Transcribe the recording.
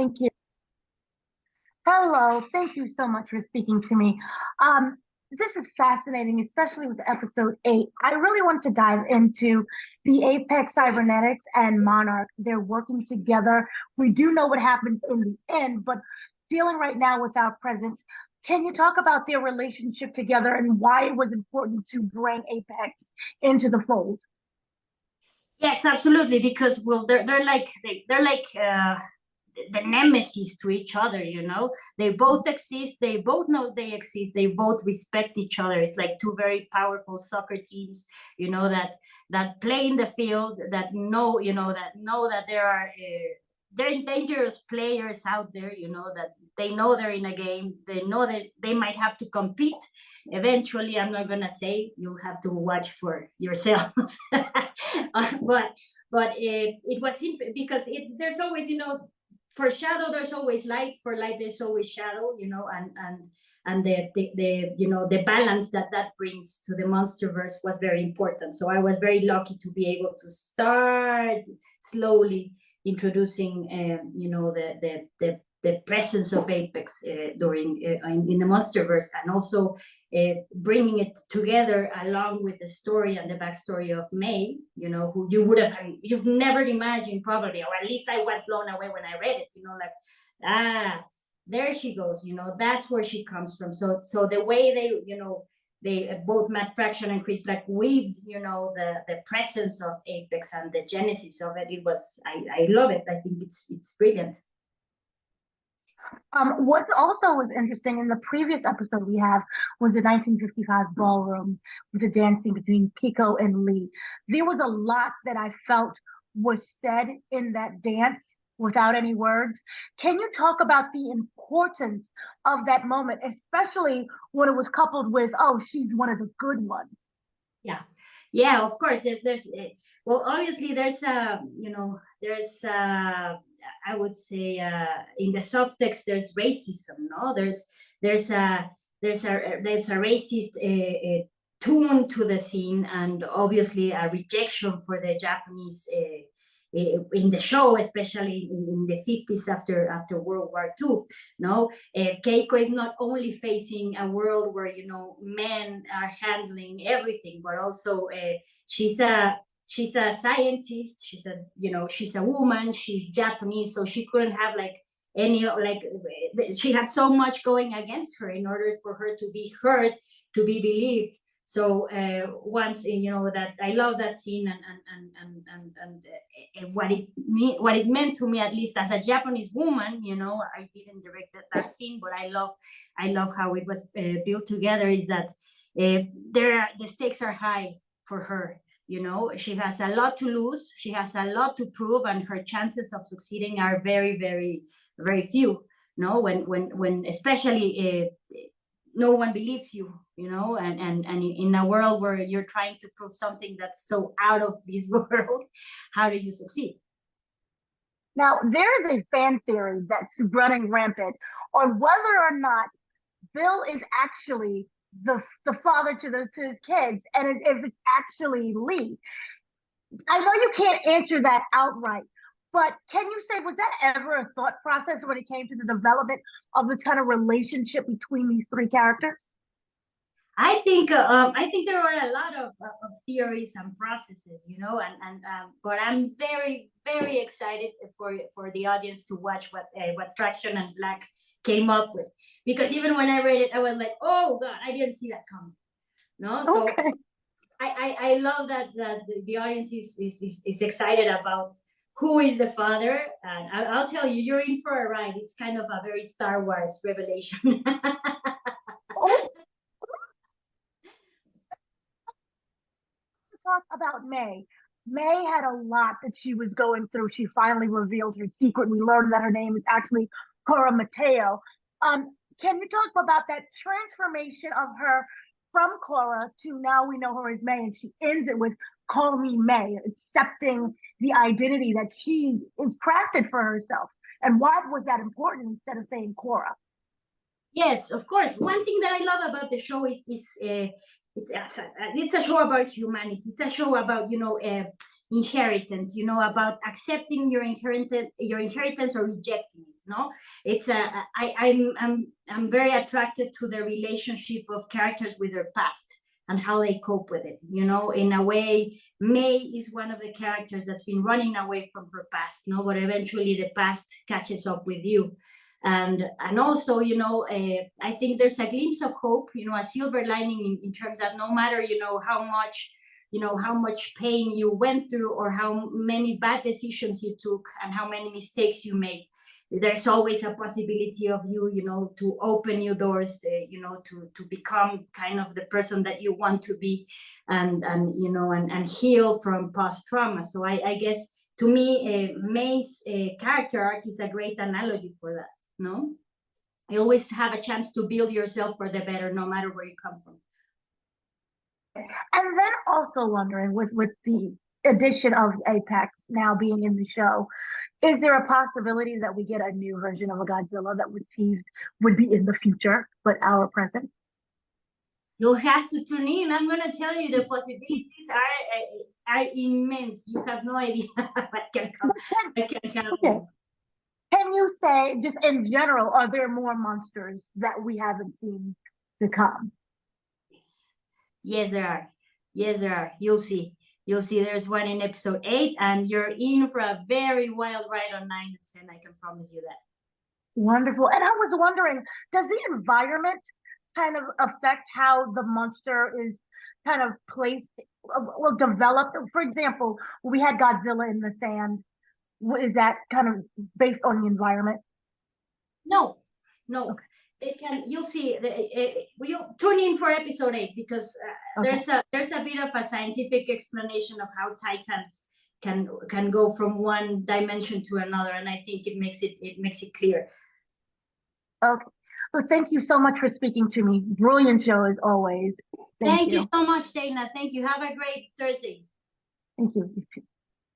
Thank you. Hello, thank you so much for speaking to me. This is fascinating, especially with episode 8. I really want to dive into the Apex Cybernetics and Monarch. They're working together. We do know what happens in the end, but dealing right now with our present, can you talk about their relationship together and why it was important to bring Apex into the fold? Yes, absolutely. Because well, they're like the nemesis to each other. You know, they both exist. They both know they exist. They both respect each other. It's like two very powerful soccer teams. You know that play in the field. That know that there are. They're dangerous players out there, you know, that they know they're in a game. They know that they might have to compete eventually. I'm not gonna say, you'll have to watch for yourselves. But it was because there's always, you know, for shadow there's always light, for light there's always shadow, you know, and the you know, the balance that brings to the monsterverse was very important. So I was very lucky to be able to start slowly introducing you know, the presence of Apex during in the monsterverse, and also bringing it together along with the story and the backstory of May, you know, who you've never imagined probably, or at least I was blown away when I read it, you know, like, there she goes, you know, that's where she comes from. So the way they, you know, they both Matt Fraction and Chris Black weaved, you know, the presence of Apex and the genesis of it. It was, I love it. I think it's brilliant. What also was interesting in the previous episode we have was the 1955 Ballroom with the dancing between Keiko and Lee. There was a lot that I felt was said in that dance without any words. Can you talk about the importance of that moment, especially when it was coupled with, oh, she's one of the good ones? Yeah, of course. There's well, obviously there's you know, there's I would say in the subtext there's racism, no? There's a racist tune to the scene, and obviously a rejection for the Japanese in the show, especially in the 50s after World War II. No, Keiko is not only facing a world where, you know, men are handling everything, but also she's a scientist. She's a, you know, she's a woman. She's Japanese, so she couldn't have like any, like, she had so much going against her in order for her to be heard, to be believed. So once, you know, that I love that scene, and what it meant to me, at least as a Japanese woman, you know, I didn't direct that scene, but I love how it was built together. Is that the stakes are high for her. You know, she has a lot to lose, she has a lot to prove, and her chances of succeeding are very, very, very few. No, when especially no one believes you, you know, and in a world where you're trying to prove something that's so out of this world, how do you succeed? Now, there is a fan theory that's running rampant on whether or not Bill is actually the father to his kids, and if it's actually Lee. I know you can't answer that outright, but can you say, was that ever a thought process when it came to the development of this kind of relationship between these three characters? I think there are a lot of theories and processes, you know, but I'm very, very excited for the audience to watch what Fraction and Black came up with, because even when I read it, I was like, oh God, I didn't see that coming. No, so, Okay. so I love that the audience is excited about who is the father, and I'll tell you, you're in for a ride. It's kind of a very Star Wars revelation. Oh. Talk about May. May had a lot that she was going through. She finally revealed her secret. We learned that her name is actually Cora Mateo. Can you talk about that transformation of her from Cora to now we know her as May, and she ends it with "Call me May," accepting the identity that she is crafted for herself. And why was that important instead of saying Cora? Yes, of course. One thing that I love about the show is it's a show about humanity. It's a show about, you know, inheritance. You know, about accepting your inheritance or rejecting it. No, it's I'm very attracted to the relationship of characters with their past and how they cope with it. You know, in a way, May is one of the characters that's been running away from her past, no, but eventually the past catches up with you. And also, you know, I think there's a glimpse of hope, you know, a silver lining in terms that no matter, you know, how much pain you went through or how many bad decisions you took and how many mistakes you made, there's always a possibility of you, you know, to open new doors, you know, to become kind of the person that you want to be, and you know, and heal from past trauma. So I guess to me, May's character arc is a great analogy for that. No, you always have a chance to build yourself for the better, no matter where you come from. And then also wondering, with the addition of Apex now being in the show, is there a possibility that we get a new version of a Godzilla that was teased would be in the future, but our present? You'll have to tune in. I'm going to tell you the possibilities are immense. You have no idea what can come. What can happen. Okay. Can you say, just in general, are there more monsters that we haven't seen to come? Yes, there are. Yes, there are. You'll see. You'll see there's one in episode 8, and you're in for a very wild ride on 9 and 10. I can promise you that. Wonderful. And I was wondering, does the environment kind of affect how the monster is kind of placed, well, developed? For example, we had Godzilla in the sand. Is that kind of based on the environment? No, no. Okay. It can. You'll see. You'll tune in for episode 8 because Okay. there's a bit of a scientific explanation of how Titans can go from one dimension to another, and I think it makes it clear. Okay. Well, thank you so much for speaking to me. Brilliant show as always. Thank you so much, Dana. Thank you. Have a great Thursday. Thank you.